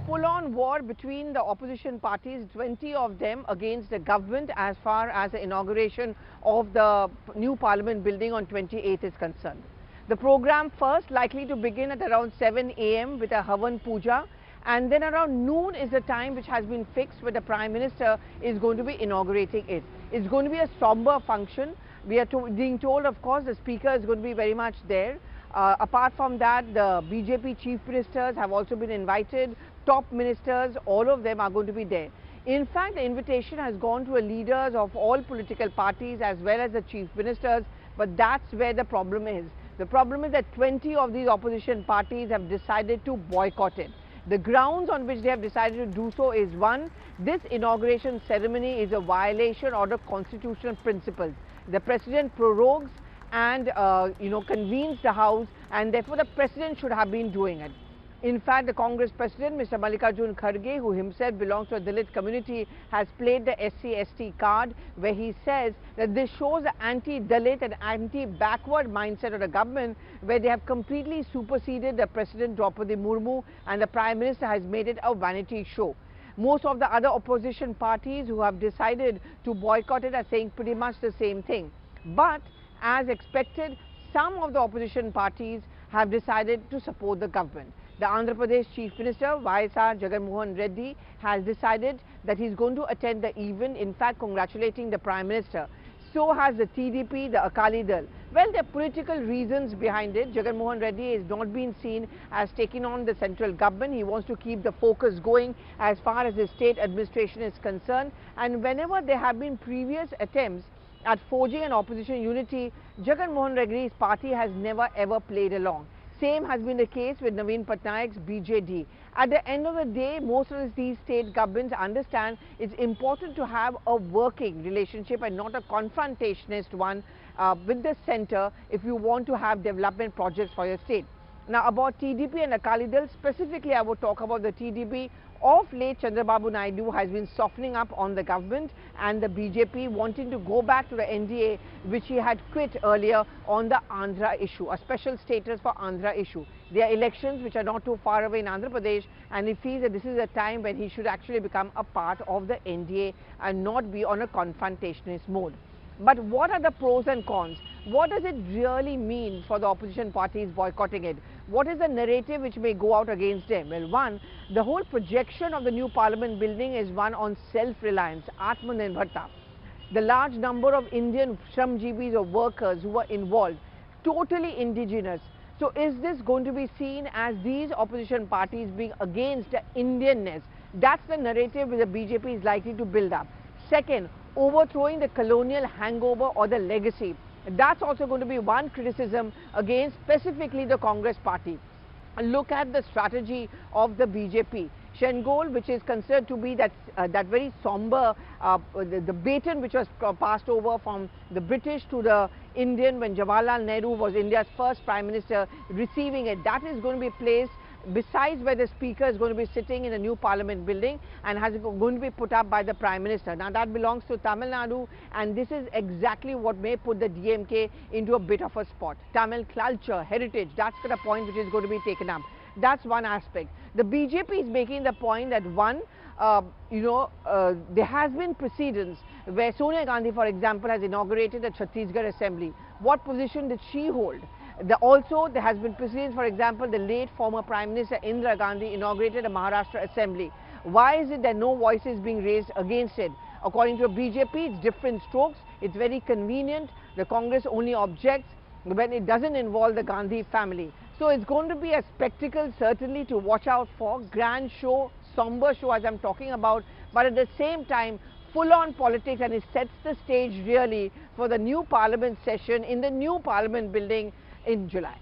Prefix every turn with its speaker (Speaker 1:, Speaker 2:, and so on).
Speaker 1: full-on war between the opposition parties, 20 of them against the government as far as the inauguration of the new parliament building on 28th is concerned. The program first likely to begin at around 7 a.m. with a Havan Puja, and then around noon is the time which has been fixed where the Prime Minister is going to be inaugurating it. It's going to be a somber function. We are being told, of course, the Speaker is going to be very much there. Apart from that, the BJP Chief Ministers have also been invited, top ministers, all of them are going to be there. In fact, the invitation has gone to the leaders of all political parties as well as the Chief Ministers, but that's where the problem is. The problem is that 20 of these opposition parties have decided to boycott it. The grounds on which they have decided to do so is, one, this inauguration ceremony is a violation of the constitutional principles. The President prorogues and convenes the House, and therefore the President should have been doing it. In fact, the Congress President, Mr. Mallikarjun Kharge, who himself belongs to a Dalit community, has played the SC/ST card, where he says that this shows the anti-Dalit and anti-backward mindset of the government, where they have completely superseded the President Droupadi Murmu, and the Prime Minister has made it a vanity show. Most of the other opposition parties who have decided to boycott it are saying pretty much the same thing. But as expected, some of the opposition parties have decided to support the government. The Andhra Pradesh Chief Minister, YSR Jagannath Reddy, has decided that he's going to attend the event, in fact congratulating the Prime Minister. So has the TDP, the Akali Dal. Well, there are political reasons behind it. Jagannath Reddy has not been seen as taking on the central government. He wants to keep the focus going as far as the state administration is concerned. And whenever there have been previous attempts at forging an opposition unity, Jagannath Reddy's party has never ever played along. Same has been the case with Naveen Patnaik's BJD. At the end of the day, most of these state governments understand it's important to have a working relationship and not a confrontationist one with the centre if you want to have development projects for your state. Now, about TDP and Akali Dal, specifically I would talk about the TDP. Of late, Chandrababu Naidu has been softening up on the government and the BJP wanting to go back to the NDA, which he had quit earlier on the Andhra issue, a special status for Andhra issue. There are elections which are not too far away in Andhra Pradesh, and he feels that this is a time when he should actually become a part of the NDA and not be on a confrontationist mode. But what are the pros and cons? What does it really mean for the opposition parties boycotting it? What is the narrative which may go out against them? Well, one, the whole projection of the new parliament building is one on self-reliance, Atmanirbharta. The large number of Indian Shramjeevis or workers who are involved, totally indigenous. So is this going to be seen as these opposition parties being against the Indianness? That's the narrative which the BJP is likely to build up. Second, overthrowing the colonial hangover or the legacy. That's also going to be one criticism against specifically the Congress party. Look at the strategy of the BJP. Shengol, which is considered to be that very somber, the baton which was passed over from the British to the Indian when Jawaharlal Nehru was India's first Prime Minister, receiving it, that is going to be placed besides where the Speaker is going to be sitting in a new Parliament building and has going to be put up by the Prime Minister. Now that belongs to Tamil Nadu, and this is exactly what may put the DMK into a bit of a spot. Tamil culture, heritage, that's the point which is going to be taken up. That's one aspect. The BJP is making the point that one, there has been precedents where Sonia Gandhi, for example, has inaugurated the Chhattisgarh Assembly. What position did she hold? Also, there has been precedents, for example, the late former Prime Minister Indira Gandhi inaugurated a Maharashtra Assembly. Why is it that no voice is being raised against it? According to the BJP, it's different strokes. It's very convenient. The Congress only objects when it doesn't involve the Gandhi family. So it's going to be a spectacle certainly to watch out for. Grand show, somber show as I'm talking about, but at the same time, full-on politics, and it sets the stage really for the new Parliament session in the new Parliament building in July.